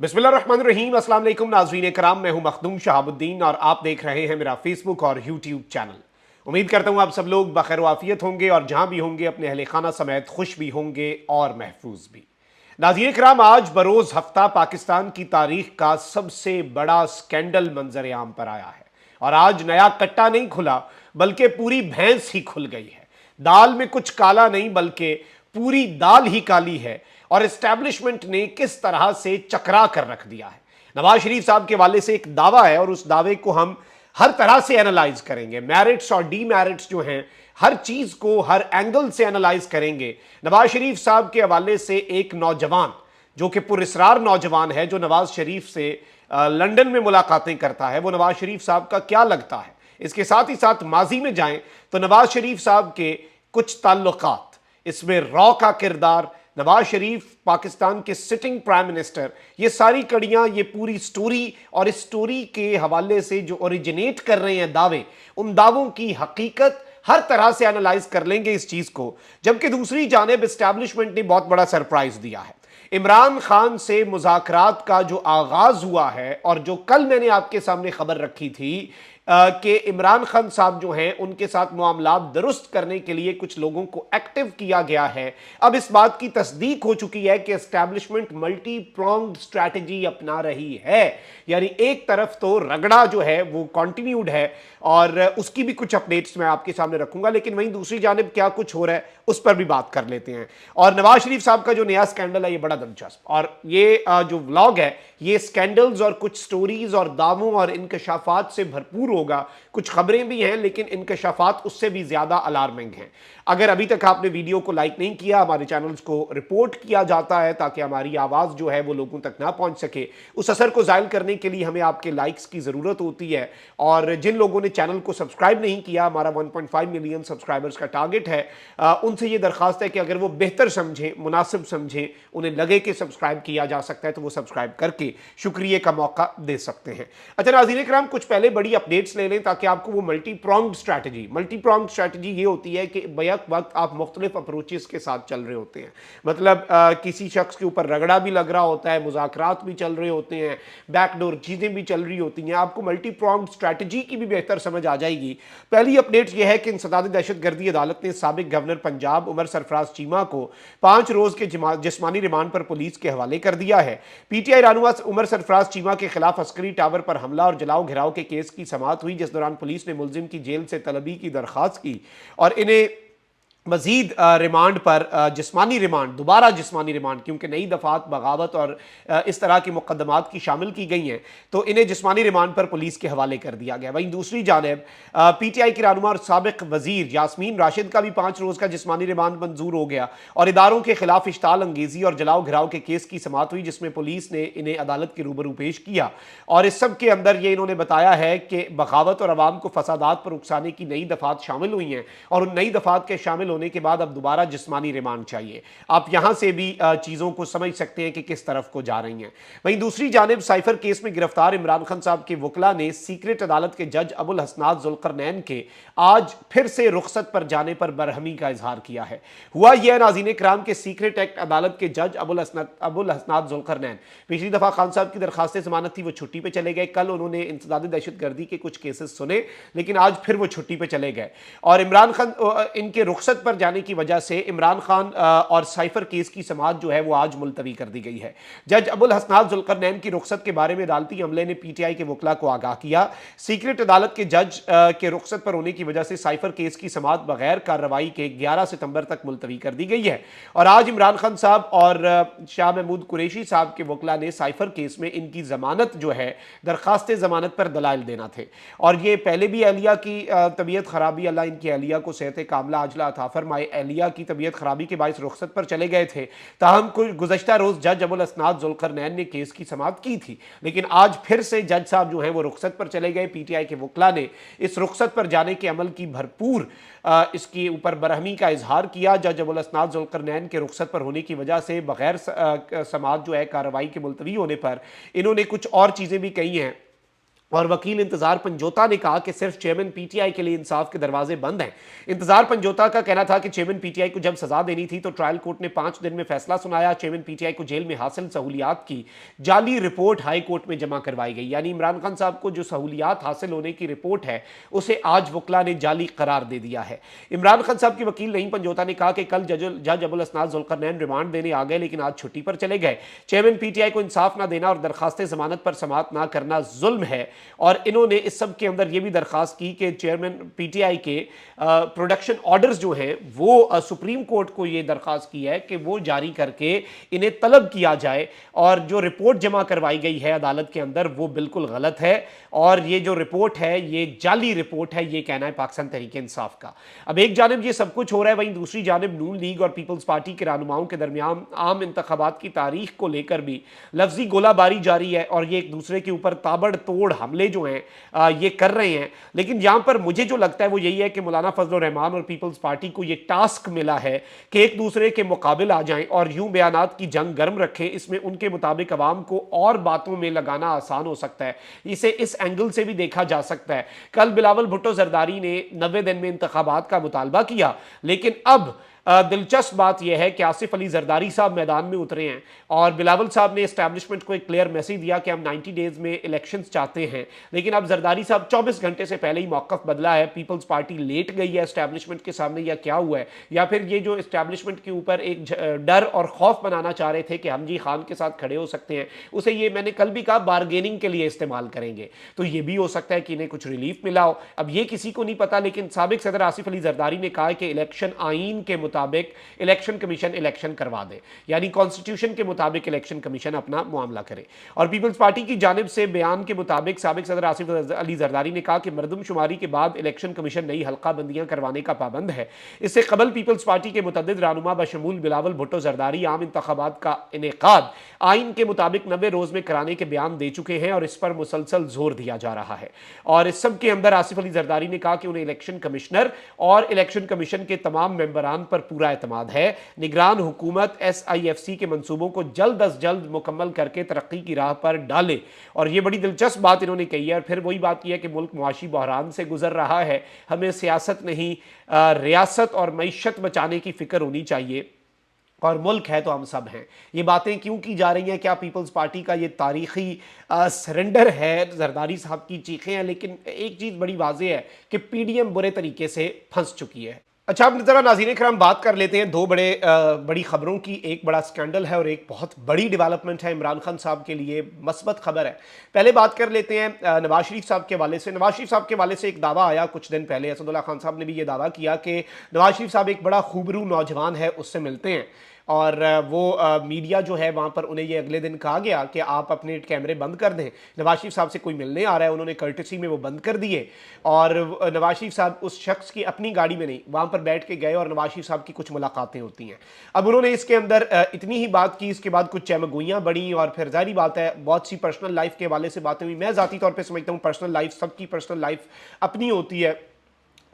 बिस्मिल्लाहिर्रहमानिर्रहीम। अस्सलाम वालेकुम नाज़रीन कराम, मैं हूं मखदूम शहाबुद्दीन और आप देख रहे हैं मेरा फेसबुक और यूट्यूब चैनल। उम्मीद करता हूं आप सब लोग बखैर वाफियत होंगे और जहां भी होंगे अपने अहले खाना समेत खुश भी होंगे और महफूज भी। नाज़रीन कराम, आज बरोज़ हफ्ता पाकिस्तान की तारीख का सबसे बड़ा स्कैंडल मंजर आम पर आया है और आज नया कट्टा नहीं खुला बल्कि पूरी भैंस ही खुल गई है। दाल में कुछ काला नहीं बल्कि पूरी दाल ही काली है और एस्टैब्लिशमेंट ने किस तरह से चकरा कर रख दिया है। नवाज शरीफ साहब के वाले से एक दावा है और उस दावे को हम हर तरह से एनालाइज करेंगे। मेरिट्स और डीमेरिट्स जो हैं, हर चीज को हर एंगल से एनालाइज करेंगे। नवाज शरीफ साहब के हवाले से एक नौजवान जो कि पुरस्रार नौजवान है, जो नवाज शरीफ से लंदन में मुलाकातें करता है, वो नवाज शरीफ साहब का क्या लगता है। इसके साथ ही साथ माजी में जाएं तो नवाज शरीफ साहब के कुछ ताल्लुकात, इसमें रॉ का किरदार, नवाज शरीफ पाकिस्तान के सिटिंग प्राइम मिनिस्टर, ये सारी कड़ियां, ये पूरी स्टोरी और इस स्टोरी के हवाले से जो ओरिजिनेट कर रहे हैं दावे, उन दावों की हकीकत हर तरह से एनालाइज कर लेंगे इस चीज को। जबकि दूसरी जानिब एस्टैब्लिशमेंट ने बहुत बड़ा सरप्राइज दिया है। इमरान खान से मुज़ाकरात का जो आगाज हुआ है और जो कल मैंने आपके सामने खबर रखी थी कि इमरान खान साहब जो हैं उनके साथ मामला दुरुस्त करने के लिए कुछ लोगों को एक्टिव किया गया है। अब इस बात की तस्दीक हो चुकी है कि एस्टैब्लिशमेंट मल्टी प्रोंग्ड स्ट्रैटेजी अपना रही है। यानी एक तरफ तो रगड़ा जो है वो कंटिन्यूड है और उसकी भी कुछ अपडेट्स मैं आपके सामने रखूंगा, लेकिन वहीं दूसरी जानिब क्या कुछ हो रहा है उस पर भी बात कर लेते हैं। और नवाज शरीफ साहब का जो नया स्कैंडल है ये बड़ा दिलचस्प, और ये जो व्लॉग है ये स्कैंडल्स और कुछ स्टोरीज और दावों और इंकशाफात से भरपूर होगा। कुछ खबरें भी हैं लेकिन इंकशाफात उससे भी ज्यादा अलार्मिंग हैं। अगर अभी तक आपने वीडियो को लाइक नहीं किया, हमारे चैनल्स को रिपोर्ट किया जाता है ताकि हमारी आवाज़ जो है वो लोगों तक ना पहुंच सके। उस असर को ज़ायल करने के लिए हमें आपके लाइक्स की ज़रूरत होती है। और जिन लोगों ने चैनल को सब्सक्राइब नहीं किया, हमारा 1.5 मिलियन सब्सक्राइबर्स का टारगेट है, उनसे ये दरख्वास्त है कि अगर वो बेहतर समझें, मुनासिब समझें, उन्हें लगे कि सब्सक्राइब किया जा सकता है तो वो सब्सक्राइब करके शुक्रिया का मौका दे सकते हैं। अच्छा नाज़रीन कराम, कुछ पहले बड़ी अपडेट्स ले लें ताकि आपको वो मल्टी प्रोंग्ड स्ट्रैटेजी ये होती है कि बैक वक्त आप मुख्तलिफ अप्रोचेस के साथ चल रहे होते हैं। मतलब किसी शख्स के ऊपर रगड़ा भी लग रहा होता है, मुज़ाकरात भी चल रहे होते हैं, बैकडोर चीज़ें भी चल रही होती हैं। आपको मल्टी प्रोंग्ड स्ट्रैटेजी की भी बेहतर समझ आ जाएगी। पहली अपडेट यह है कि इंसदाद दहशतगर्दी अदालत ने साबिक गवर्नर पंजाब उमर सरफराज चीमा को 5 रोज के जिस्मानी रिमांड पर पुलिस के हवाले कर दिया है। पीटीआई रहनुमा उमर सरफराज चीमा के खिलाफ अस्करी टावर पर हमला और जलाओ घिराव के केस की समाअत हुई, जिस दौरान पुलिस ने मुलजिम की जेल से तलबी की दरख्वास्त की और इन्हें मजीद रिमांड पर जिस्मानी रिमांड, दोबारा जिस्मानी रिमांड, क्योंकि नई दफात बगावत और इस तरह के मुकदमात की शामिल की गई हैं तो इन्हें जिस्मानी रिमांड पर पुलिस के हवाले कर दिया गया। वहीं दूसरी जानिब पीटीआई की रहनुमा और साबिक वजीर यास्मीन राशिद का भी 5 रोज़ का जिस्मानी रिमांड मंजूर हो गया और इदारों के खिलाफ इश्ताल अंगेजी और जलाओ घिराव के केस की समाअत हुई, जिसमें पुलिस ने इन्हें अदालत के रूबरू पेश किया। और इस सब के अंदर ये इन्होंने बताया है कि बगावत और अवाम को फसादात पर उकसाने की नई दफात शामिल हुई हैं और उन नई दफात के शामिल होने के बाद अब दोबारा जिस्मानी रिमांड चाहिए। आप यहां से भी चीजों को समझ सकते हैं कि किस तरफ को जा रही हैं। वहीं दूसरी जानिब साइफर केस में गिरफ्तार इमरान खान साहब के वकला ने सीक्रेट अदालत के जज अबुल हसनात जुल्करनैन के आज फिर से रुखसत पर जाने पर बरहमी का इजहार किया है। हुआ यह नाज़रीन कराम के सीक्रेट एक्ट अदालत के जज अबुल हसनात जुल्करनैन, पिछली दफा खान साहब की दरखास्त जमानत थी, वो छुट्टी पे चले गए। कल उन्होंने इंसदाद दहशतगर्दी के कुछ केसेस सुने लेकिन आज फिर वो छुट्टी पे चले गए और इमरान खान इनके रुखसत पर जाने की वजह से इमरान खान और साइफर केस की समाअत जो है वो आज मुलतवी कर दी गई है। जज अबुल हसनात जुल्करनैन की रुखसत के बारे में अदालती अमले ने पीटीआई के वकला को आगाह किया। सीक्रेट अदालत के जज के रुखसत पर होने की वजह से साइफर केस की समाअत बगैर कार्रवाई के 11 सितंबर तक मुलतवी कर दी गई है और आज इमरान खान साहब और शाह महमूद कुरैशी साहब के वकला ने साइफर केस में इनकी जमानत जो है, दरखास्त जमानत पर दलाइल देना थे। और ये पहले भी एहलिया की तबीयत खराबी, अल्लाह इनकी एहलिया को सेहत कामला आजला अता फरमाए, एहलिया की तबीयत खराबी के बायस रुखसत पर चले गए थे। ताहम गुज़श्ता रोज जज अबुल हसनात जुल्करनैन ने केस की समाअत की थी लेकिन आज फिर से जज साहब जो हैं वो रुखसत पर चले गए। पीटीआई के वकला ने इस रुखसत पर जाने के अमल की भरपूर इसके ऊपर बरहमी का इजहार किया। जज अबुल हसनात जुल्करनैन के रुखसत पर होने की वजह से बगैर समाअत जो है कार्रवाई के मुलतवी होने पर इन्होंने कुछ और चीज़ें भी कही हैं और वकील इंतजार पंजोता ने कहा कि सिर्फ चेयरमैन पीटीआई के लिए इंसाफ के दरवाजे बंद हैं। इंतजार पंजोता का कहना था कि चेयरमैन पीटीआई को जब सजा देनी थी तो ट्रायल कोर्ट ने 5 दिन में फैसला सुनाया। चेयरमैन पीटीआई को जेल में हासिल सहूलियात की जाली रिपोर्ट हाई कोर्ट में जमा करवाई गई, यानी इमरान खान साहब को जो सहूलियात हासिल होने की रिपोर्ट है उसे आज वकला ने जाली करार दे दिया है। इमरान खान साहब के वकील नईम पंजोता ने कहा कि कल जज अबुल असनाद जुल्करनैन रिमांड देने आ गए लेकिन आज छुट्टी पर चले गए। चेयरमैन पीटीआई को इंसाफ ना देना और दरखास्त जमानत पर समाअत ना करना जुल्म है और इन्होंने इस सब के अंदर यह भी दरखास्त की कि चेयरमैन पीटीआई के प्रोडक्शन ऑर्डर्स जो हैं वो सुप्रीम कोर्ट को यह दरखास्त की है कि वो जारी करके इन्हें तलब किया जाए और जो रिपोर्ट जमा करवाई गई है अदालत के अंदर वो बिल्कुल गलत है और ये जो रिपोर्ट है ये जाली रिपोर्ट है, ये कहना है पाकिस्तान तहरीक इंसाफ का। अब एक जानिब ये सब कुछ हो रहा है, वहीं दूसरी जानिब नून लीग और पीपल्स पार्टी के रहनुमाओं के दरमियान आम इंतखाबात की तारीख को लेकर भी लफ्जी गोलाबारी जारी है और ये एक दूसरे के ऊपर ताबड़तोड़ हमले जो हैं ये कर रहे हैं। लेकिन यहां पर मुझे जो लगता है वो यही है कि मौलाना फजल रहमान और पीपल्स पार्टी को ये टास्क मिला है कि एक दूसरे के मुकाबिल आ जाएं और यूं बयानात की जंग गर्म रखें। इसमें उनके मुताबिक अवाम को और बातों में लगाना आसान हो सकता है, इसे इस एंगल से भी देखा जा सकता है। कल बिलावल भुट्टो जरदारी ने 90 दिन में इंतखाबात का मुतालबा किया, लेकिन अब दिलचस्प बात यह है कि आसिफ अली जरदारी साहब मैदान में उतरे हैं और बिलावल साहब ने एस्टैब्लिशमेंट को एक क्लियर मैसेज दिया कि हम 90 डेज में इलेक्शंस चाहते हैं। लेकिन अब जरदारी साहब 24 घंटे से पहले ही मौक़िफ़ बदला है। पीपल्स पार्टी लेट गई है एस्टैब्लिशमेंट के सामने या क्या हुआ है, या फिर ये जो एस्टैब्लिशमेंट के ऊपर एक डर और खौफ बनाना चाह रहे थे कि हम जी खान के साथ खड़े हो सकते हैं, उसे ये मैंने कल भी कहा बारगेनिंग के लिए इस्तेमाल करेंगे। तो ये भी हो सकता है कि इन्हें कुछ रिलीफ मिला हो, अब ये किसी को नहीं पता। लेकिन साबिक सदर आसिफ अली जरदारी ने कहा कि इलेक्शन आइन के मुताबिक इलेक्शन कमीशन इलेक्शन करवा दे, यानी कॉन्स्टिट्यूशन के मुताबिक इलेक्शन कमीशन अपना मामला करे। और पीपल्स पार्टी की जानिब से बयान के मुताबिक साबिक सदर आसिफ अली जरदारी ने कहा कि मरदमशुमारी के बाद इलेक्शन कमीशन नई हल्का बंदियां करवाने का पाबंद है। इससे कबल पीपल्स पार्टी के मुतअद्दिद रहनुमा बशमूल बिलावल भुट्टो जरदारी आम इंतखाबात का इनेकाद आइन के मुताबिक 90 रोज में कराने के बयान दे चुके हैं और इस पर मुसलसल जोर दिया जा रहा है। और इस सब के अंदर आसिफ अली जरदारी ने कहा कि उन्हें इलेक्शन कमिश्नर और इलेक्शन कमीशन के तमाम मेंबरान पर पूरा एतमाद है। निगरान हुकूमत SIFC के मंसूबों को जल्द अज जल्द मुकम्मल करके तरक्की की राह पर डाले। और ये बड़ी दिलचस्प बात इन्होंने कही है। और फिर वही बात यह है कि मुल्क मुआशी बहरान से गुजर रहा है, हमें सियासत नहीं रियासत और मईशत बचाने की फिक्र होनी चाहिए और मुल्क है तो हम सब हैं। ये बातें क्यों की जा रही हैं? क्या पीपल्स पार्टी का ये तारीखी सरेंडर है? जरदारी साहब की चीखें हैं, लेकिन एक चीज़ बड़ी वाज़ेह है कि PDM बुरे तरीके से फंस चुकी है। अच्छा, अब ज़रा नाज़रीन कराम बात कर लेते हैं दो बड़ी खबरों की। एक बड़ा स्कैंडल है और एक बहुत बड़ी डेवलपमेंट है इमरान खान साहब के लिए, मस्बत खबर है। पहले बात कर लेते हैं नवाज शरीफ साहब के हवाले से। नवाज शरीफ साहब के हवाले से एक दावा आया कुछ दिन पहले, असदुल्ला खान साहब ने भी ये दावा किया कि नवाज शरीफ साहब एक बड़ा खूबरू नौजवान है, उससे मिलते हैं। और वो मीडिया जो है वहाँ पर उन्हें ये अगले दिन कहा गया कि आप अपने कैमरे बंद कर दें, नवाज शरीफ साहब से कोई मिलने आ रहा है। उन्होंने कर्टसी में वो बंद कर दिए और नवाज शरीफ साहब उस शख्स की अपनी गाड़ी में नहीं, वहाँ पर बैठ के गए और नवाज शरीफ साहब की कुछ मुलाकातें होती हैं। अब उन्होंने इसके अंदर इतनी ही बात की, इसके बाद कुछ चमगोइयाँ बढ़ी और फिर जारी बात है बहुत सी पर्सनल लाइफ के हवाले से बातें हुई। मैं ज़ाती तौर पर समझता हूँ पर्सनल लाइफ, सबकी पर्सनल लाइफ अपनी होती है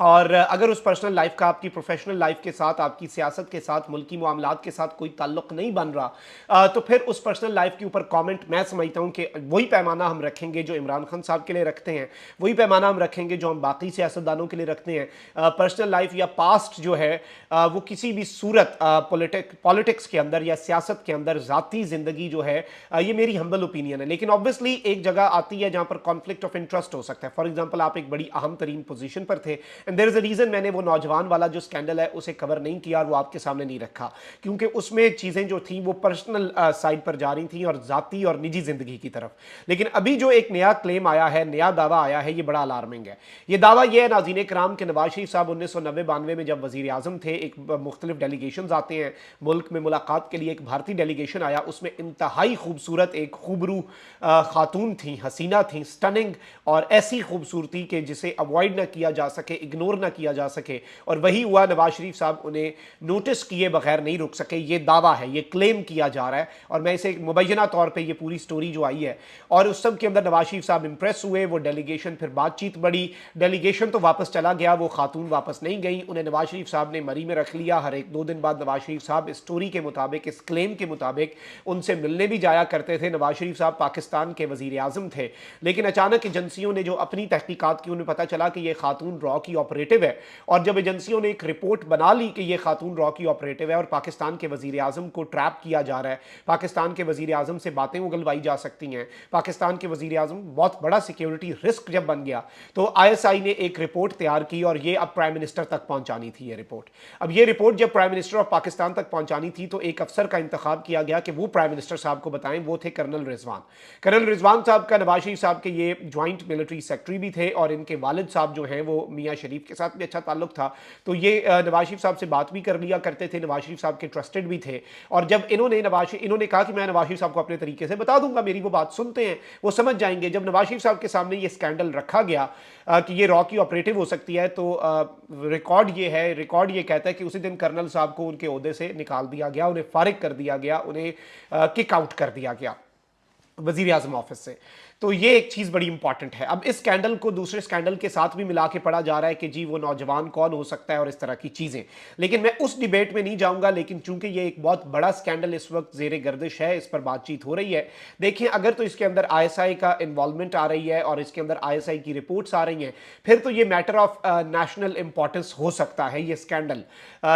और अगर उस पर्सनल लाइफ का आपकी प्रोफेशनल लाइफ के साथ, आपकी सियासत के साथ, मुल्की मामलात के साथ कोई ताल्लुक नहीं बन रहा तो फिर उस पर्सनल लाइफ के ऊपर कमेंट मैं समझता हूँ कि वही पैमाना हम रखेंगे जो इमरान खान साहब के लिए रखते हैं, वही पैमाना हम रखेंगे जो हम बाकी सियासतदानों के लिए रखते हैं। पर्सनल लाइफ या पास्ट जो है वो किसी भी सूरत पॉलिटिक्स के अंदर या सियासत के अंदर ज़ाती ज़िंदगी जो है ये मेरी हम्बल ओपिनियन है। लेकिन ऑब्वियसली एक जगह आती है जहाँ पर कॉन्फ्लिक्ट ऑफ इंटरेस्ट हो सकता है। फॉर एग्जाम्पल आप एक बड़ी अहम तरीन पोजीशन पर थे and there is a reason मैंने वो नौजवान वाला जो स्कैंडल है उसे कवर नहीं किया और वो आपके सामने नहीं रखा, क्योंकि उसमें चीज़ें जो थी वो पर्सनल साइड पर जा रही थी और ज़ाती और निजी ज़िंदगी की तरफ। लेकिन अभी जो एक नया क्लेम आया है, नया दावा आया है, ये बड़ा अलार्मिंग है। ये दावा ये है नाज़रीन कराम के नवाज शरीफ साहब 1990-92 में जब वज़ीर आज़म थे, एक मुख्तलिफ डेलीगेशन आते हैं मुल्क में मुलाकात के लिए, एक भारतीय डेलीगेशन आया, उसमें इंतहाई खूबसूरत एक खूबरू खातून थी, हसीना थी, स्टनिंग और ऐसी खूबसूरती के जिसे अवॉइड ना किया जा सके, इग्नोर ना किया जा सके, और वही हुआ। नवाज शरीफ साहब उन्हें नोटिस किए बगैर नहीं रुक सके। ये दावा है, ये क्लेम किया जा रहा है, और मैं इसे मुबैना तौर पर, ये पूरी स्टोरी जो आई है, और उस सब के अंदर नवाज शरीफ साहब इंप्रेस हुए। वो डेलीगेशन, फिर बातचीत बढ़ी, डेलीगेशन तो वापस चला गया, वो खातून वापस नहीं गई, उन्हें नवाज शरीफ साहब ने मरी में रख लिया। हर एक 2 दिन बाद नवाज शरीफ साहब इस स्टोरी के मुताबिक, इस क्लेम के मुताबिक, उनसे मिलने भी जाया करते थे। नवाज शरीफ साहब पाकिस्तान के वजीर आजम थे, लेकिन अचानक एजेंसियों ने जो अपनी तहकीकात की, उन्हें पता चला कि यह खातून रॉ की ऑपरेटिव है, और जब एजेंसियों ने एक रिपोर्ट बना ली कि यह खातून रॉ की ऑपरेटिव है और पाकिस्तान के वजीर आजम को ट्रैप किया जा रहा है, पाकिस्तान के वजीर आजम से बातें उगलवाई जा सकती हैं, पाकिस्तान के वजीर आजम बहुत बड़ा सिक्योरिटी रिस्क जब बन गया, तो ISI ने एक रिपोर्ट तैयार की, और ये अब प्राइम मिनिस्टर तक पहुंचानी थी ये रिपोर्ट। अब ये रिपोर्ट जब प्राइम मिनिस्टर ऑफ पाकिस्तान तक पहुंचानी थी, तो एक अफसर का इंतखाब किया गया कि वो प्राइम मिनिस्टर साहब को बताएं। वो थे कर्नल रिजवान। कर्नल रिजवान साहब का नवाज शरीफ साहब के ये ज्वाइंट मिलिट्री सेक्रेटरी भी थे, और इनके वालिद साहब जो हैं वो मियाँ शरीफ के साथ भी अच्छा ताल्लुक था, तो ये नवाज शरीफ साहब से बात भी कर लिया करते थे, नवाज शरीफ साहब के ट्रस्टेड भी थे। और जब इन्होंने कहा कि मैं नवाज शरीफ साहब को अपने तरीके से बता दूंगा, मेरी वो बात सुनते हैं, वो समझ जाएंगे। जब नवाज शरीफ साहब के सामने ये स्कैंडल रखा गया कि ये रॉ की ऑपरेटिव हो सकती है, तो रिकॉर्ड ये कहता है कि उसी दिन कर्नल साहब को उनके ओहदे से निकाल दिया गया, उन्हें फारिग कर दिया गया, उन्हें किक आउट कर दिया गया वजीर आजम ऑफिस से। तो ये एक चीज़ बड़ी इंपॉर्टेंट है। अब इस स्कैंडल को दूसरे स्कैंडल के साथ भी मिला के पढ़ा जा रहा है कि जी वो नौजवान कौन हो सकता है और इस तरह की चीज़ें, लेकिन मैं उस डिबेट में नहीं जाऊंगा। लेकिन चूंकि ये एक बहुत बड़ा स्कैंडल इस वक्त जेरे गर्दिश है, इस पर बातचीत हो रही है। देखिए, अगर तो इसके अंदर ISI का इन्वॉल्वमेंट आ रही है और इसके अंदर ISI की रिपोर्ट्स आ रही हैं, फिर तो ये मैटर ऑफ नेशनल इंपॉर्टेंस हो सकता है ये स्कैंडल।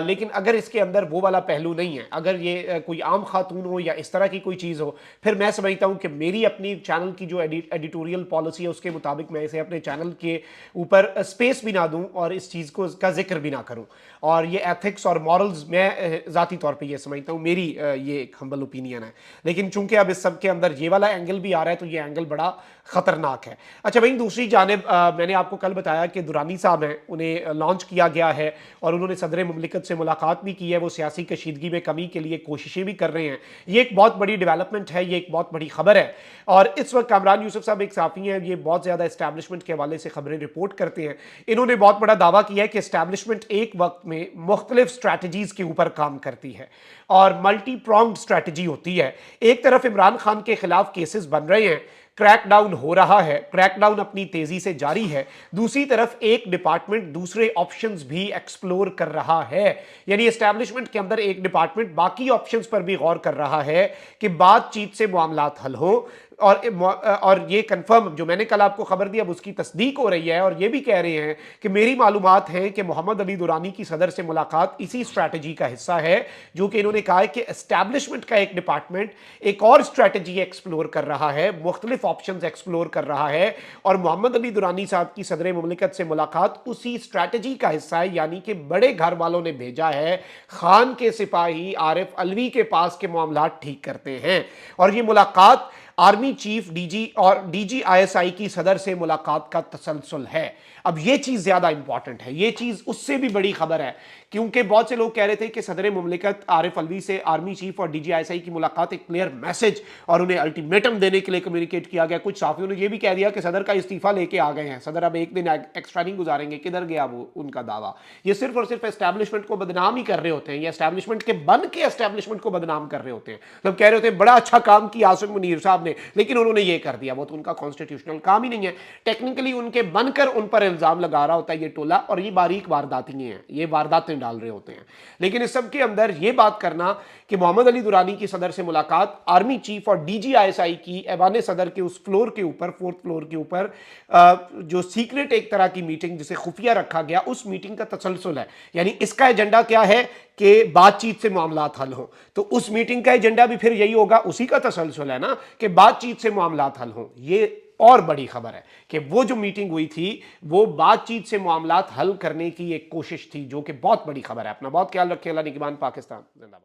लेकिन अगर इसके अंदर वो वाला पहलू नहीं है, अगर ये कोई आम खातून हो या इस तरह की कोई चीज़ हो, फिर मैं समझता हूँ कि मेरी अपनी चैनल की जो एडिटोरियल पॉलिसी है उसके मुताबिक मैं इसे अपने चैनल के ऊपर स्पेस भी ना दूं और इस चीज़ को का जिक्र भी ना करूं। और ये एथिक्स और मॉरल्स मैं ज़ाती तौर पे ये समझता हूं, मेरी ये एक हम्बल ओपिनियन है। लेकिन चूंकि अब इस सब के अंदर ये वाला एंगल भी आ रहा है, तो ये एंगल बड़ा ख़तरनाक है। अच्छा भाई, दूसरी जानिब मैंने आपको कल बताया कि दुरानी साहब हैं, उन्हें लॉन्च किया गया है और उन्होंने सदर मुमलिकत से मुलाकात भी की है। वो सियासी कशीदगी में कमी के लिए कोशिशें भी कर रहे हैं। ये एक बहुत बड़ी डेवलपमेंट है, ये एक बहुत बड़ी खबर है। और इस वक्त कामरान यूसुफ साहब एक साफ़ी हैं, ये बहुत ज़्यादा इस्टेब्लिशमेंट के हवाले से खबरें रिपोर्ट करते हैं। इन्होंने बहुत बड़ा दावा किया है कि इस्टेब्लिशमेंट एक वक्त में मुख्तलिफ स्ट्रैटेजीज़ के ऊपर काम करती है और मल्टी प्रॉन्ग्ड स्ट्रैटेजी होती है। एक तरफ इमरान खान के खिलाफ केसेस बन रहे हैं, क्रैकडाउन हो रहा है, क्रैकडाउन अपनी तेजी से जारी है। दूसरी तरफ एक डिपार्टमेंट दूसरे ऑप्शंस भी एक्सप्लोर कर रहा है, यानी एस्टैब्लिशमेंट के अंदर एक डिपार्टमेंट बाकी ऑप्शंस पर भी गौर कर रहा है कि बातचीत से मामलात हल हो। और ये कंफर्म जो मैंने कल आपको खबर दी, अब उसकी तस्दीक हो रही है और ये भी कह रहे हैं कि मेरी मालूमात है कि मोहम्मद अली दुरानी की सदर से मुलाकात इसी स्ट्रैटेजी का हिस्सा है, जो कि इन्होंने कहा है कि एस्टैब्लिशमेंट का एक डिपार्टमेंट एक और स्ट्रैटेजी एक्सप्लोर कर रहा है, मुख्तलिफ ऑप्शंस एक्सप्लोर कर रहा है, और मोहम्मद अली दुरानी साहब की सदर मुमलिकत से मुलाकात उसी स्ट्रैटेजी का हिस्सा है। यानी कि बड़े घर वालों ने भेजा है खान के सिपाही आरिफ अलवी के पास के मामलात ठीक करते हैं, और ये मुलाकात आर्मी चीफ डीजी और DG ISI की सदर से मुलाकात का तसलसल है। अब ये चीज़ ज़्यादा इंपॉर्टेंट है, ये चीज़ उससे भी बड़ी खबर है, क्योंकि बहुत से लोग कह रहे थे कि सदर मुमलिकत आरिफ अलवी से आर्मी चीफ और DG ISI की मुलाकात एक क्लियर मैसेज और उन्हें अल्टीमेटम देने के लिए कम्युनिकेट किया गया। कुछ साफियों ने यह भी कह दिया कि सदर का इस्तीफा लेके आ गए हैं, सदर अब एक दिन एक्स्ट्रा नहीं गुजारेंगे। किधर गया वो उनका दावा? ये सिर्फ और सिर्फ एस्टैब्लिशमेंट को बदनाम ही कर रहे होते हैं, या एस्टैब्लिशमेंट के बन के एस्टैब्लिशमेंट को बदनाम कर रहे होते हैं। मतलब कह रहे होते हैं बड़ा अच्छा काम किया आसिम मुनीर साहब ने, लेकिन उन्होंने ये कर दिया। वो तो उनका कॉन्स्टिट्यूशनल काम ही नहीं है। टेक्निकली उनके बनकर उन पर इल्जाम लगा रहा होता है ये टोला, और ये बारीक वारदातें हैं, ये वारदातें डाल रहे होते हैं। लेकिन इस सब के अंदर ये बात करना कि मोहम्मद अली दुरानी की सदर से मुलाकात आर्मी चीफ और DG ISI की ऐवान सदर के उस फ्लोर के ऊपर, 4th फ्लोर के ऊपर जो सीक्रेट एक तरह की मीटिंग जिसे खुफिया रखा गया, उस मीटिंग का तसलसल है। यानी इसका एजेंडा क्या है कि बातचीत से मामलात हल हो, तो उस मीटिंग का एजेंडा भी फिर यही होगा, उसी का तसलसल है ना कि बातचीत से मामलात हल हो। ये और बड़ी खबर है कि वो जो मीटिंग हुई थी वो बातचीत से मामलात हल करने की एक कोशिश थी, जो कि बहुत बड़ी खबर है। अपना बहुत ख्याल रखिए। अल्लाह निगहबान। पाकिस्तान जिंदाबाद।